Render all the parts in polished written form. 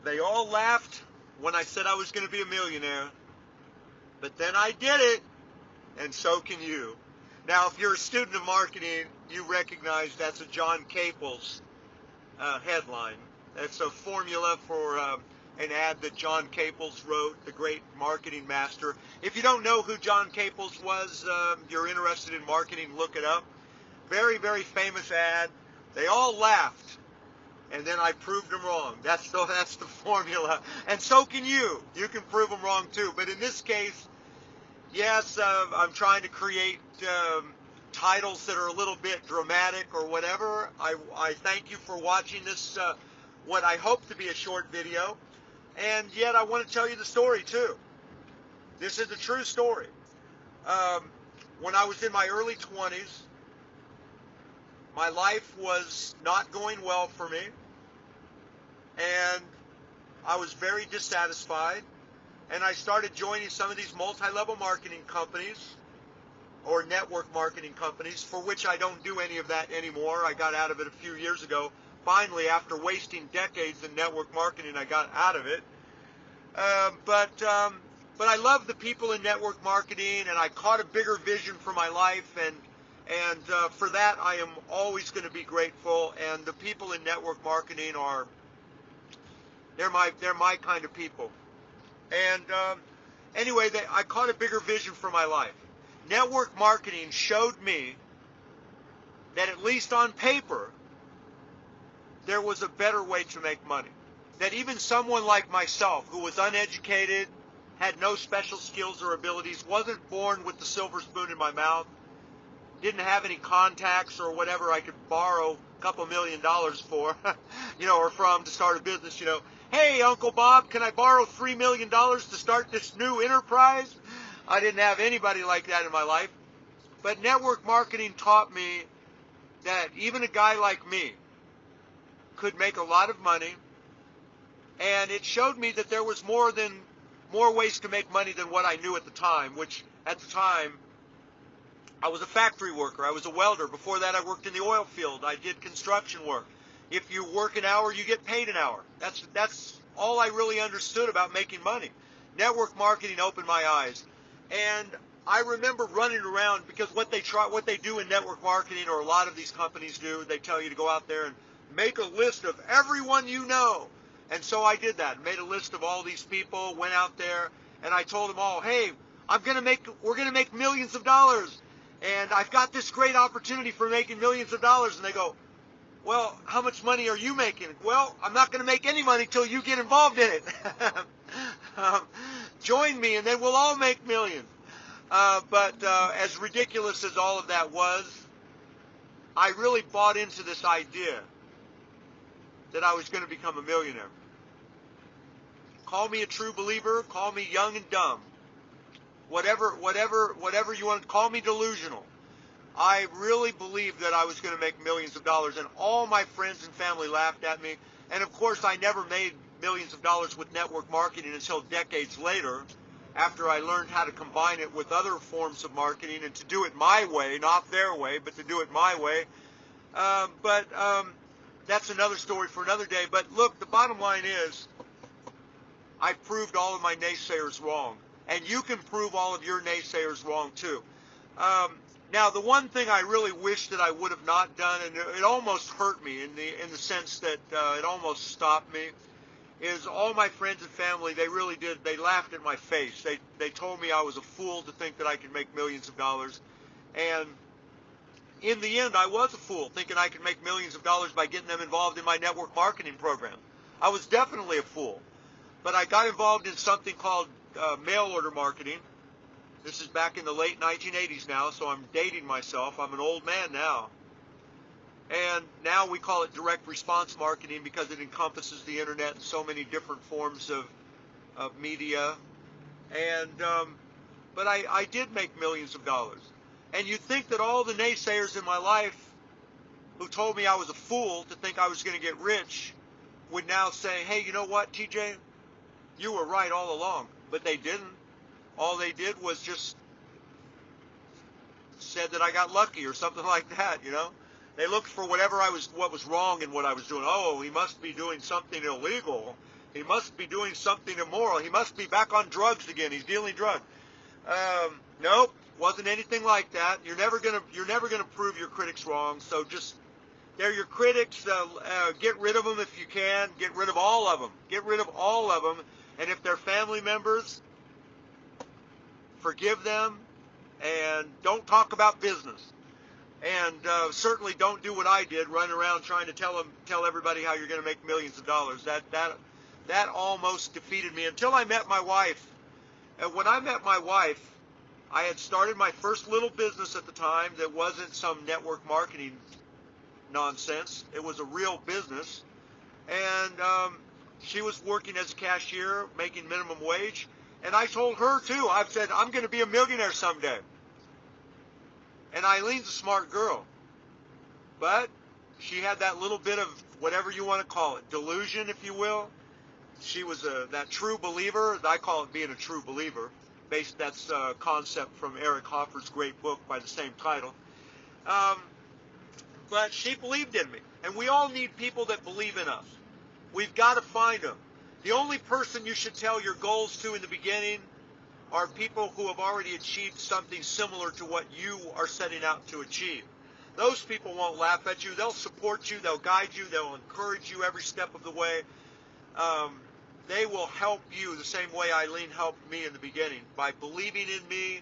They all laughed when I said I was going to be a millionaire, but then I did it, and so can you. Now, if you're a student of marketing, you recognize that's a John Caples headline. That's a formula for an ad that John Caples wrote, the great marketing master. If you don't know who John Caples was, you're interested in marketing, look it up. Very, very famous ad. They all laughed, and then I proved them wrong. That's the formula. And so can you. You can prove them wrong too. But in this case, yes, I'm trying to create titles that are a little bit dramatic or whatever. I thank you for watching this, what I hope to be a short video. And yet I want to tell you the story too. This is a true story. When I was in my early 20s, my life was not going well for me, and I was very dissatisfied, and I started joining some of these multi-level marketing companies or network marketing companies, for which I don't do any of that anymore. I got out of it a few years ago. Finally, after wasting decades in network marketing, I got out of it. But I love the people in network marketing, and I caught a bigger vision for my life, and for that I am always going to be grateful. And the people in network marketing they're my kind of people. And anyway, I caught a bigger vision for my life. Network marketing showed me that, at least on paper, there was a better way to make money. That even someone like myself, who was uneducated, had no special skills or abilities, wasn't born with the silver spoon in my mouth, didn't have any contacts or whatever I could borrow a couple $1 million for, or from to start a business, Hey, Uncle Bob, can I borrow $3 million to start this new enterprise? I didn't have anybody like that in my life. But network marketing taught me that even a guy like me could make a lot of money, and it showed me that there was more ways to make money than what I knew at the time, which at the time I was a factory worker. I was a welder. Before that, I worked in the oil field. I did construction work. If you work an hour, you get paid an hour. That's all I really understood about making money. Network marketing opened my eyes. And I remember running around, because what they do in network marketing, or a lot of these companies do, they tell you to go out there and make a list of everyone you know. And so I did that. Made a list of all these people, went out there, and I told them all, hey, we're gonna make millions of dollars. And I've got this great opportunity for making millions of dollars. And they go, well, how much money are you making? Well, I'm not going to make any money till you get involved in it. Join me, and then we'll all make millions. But as ridiculous as all of that was, I really bought into this idea that I was going to become a millionaire. Call me a true believer. Call me young and dumb. Whatever you want to call me, delusional. I really believed that I was going to make millions of dollars, and all my friends and family laughed at me. And of course, I never made millions of dollars with network marketing until decades later, after I learned how to combine it with other forms of marketing and to do it my way, not their way, but to do it my way. But that's another story for another day. But look, the bottom line is, I proved all of my naysayers wrong. And you can prove all of your naysayers wrong too. Now, the one thing I really wish that I would have not done, and it almost hurt me in the sense that it almost stopped me, is all my friends and family, they really did, they laughed in my face. They told me I was a fool to think that I could make millions of dollars. And in the end, I was a fool, thinking I could make millions of dollars by getting them involved in my network marketing program. I was definitely a fool. But I got involved in something called mail order marketing. This is back in the late 1980s now, so I'm dating myself. I'm an old man now. And now we call it direct response marketing, because it encompasses the internet and so many different forms of media. And but I did make millions of dollars. And you'd think that all the naysayers in my life who told me I was a fool to think I was going to get rich would now say, hey, you know what, TJ? You were right all along. But they didn't. All they did was just said that I got lucky or something like that, They looked for what was wrong in what I was doing. Oh, he must be doing something illegal. He must be doing something immoral. He must be back on drugs again. He's dealing drugs. Nope, wasn't anything like that. You're never gonna prove your critics wrong. So just, they're your critics. Get rid of them if you can. Get rid of all of them. Get rid of all of them. And if they're family members, forgive them, and don't talk about business. And certainly don't do what I did, run around trying to tell everybody how you're going to make millions of dollars. That almost defeated me until I met my wife. And when I met my wife, I had started my first little business at the time that wasn't some network marketing nonsense. It was a real business. And she was working as a cashier, making minimum wage. And I told her too, I've said, I'm going to be a millionaire someday. And Eileen's a smart girl. But she had that little bit of whatever you want to call it, delusion, if you will. She was that true believer. I call it being a true believer. That's a concept from Eric Hoffer's great book by the same title. But she believed in me. And we all need people that believe in us. We've got to find them. The only person you should tell your goals to in the beginning are people who have already achieved something similar to what you are setting out to achieve. Those people won't laugh at you. They'll support you. They'll guide you. They'll encourage you every step of the way. They will help you the same way Eileen helped me in the beginning, by believing in me,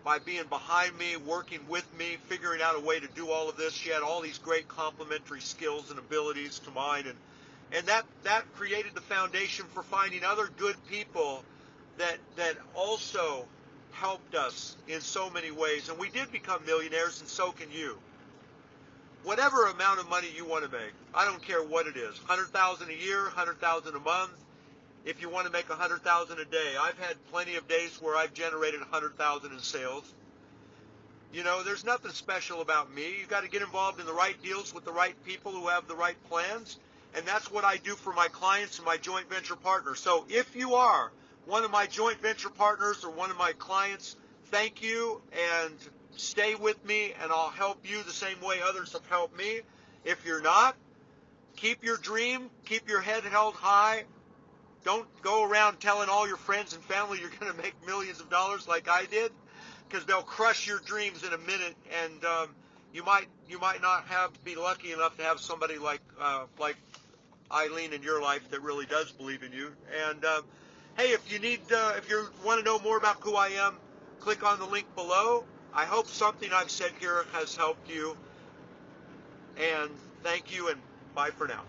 by being behind me, working with me, figuring out a way to do all of this. She had all these great complementary skills and abilities to mine, and that created the foundation for finding other good people that also helped us in so many ways. And we did become millionaires, and so can you. Whatever amount of money you want to make, I don't care what it is, $100,000 a year, $100,000 a month. If you want to make $100,000 a day, I've had plenty of days where I've generated $100,000 in sales. You know, there's nothing special about me. You've got to get involved in the right deals with the right people who have the right plans. And that's what I do for my clients and my joint venture partners. So if you are one of my joint venture partners or one of my clients, thank you, and stay with me, and I'll help you the same way others have helped me. If you're not, keep your dream, keep your head held high. Don't go around telling all your friends and family you're going to make millions of dollars like I did, because they'll crush your dreams in a minute, and you might not be lucky enough to have somebody like Eileen in your life that really does believe in you. And hey, if you want to know more about who I am, click on the link below. I hope something I've said here has helped you. And thank you, and bye for now.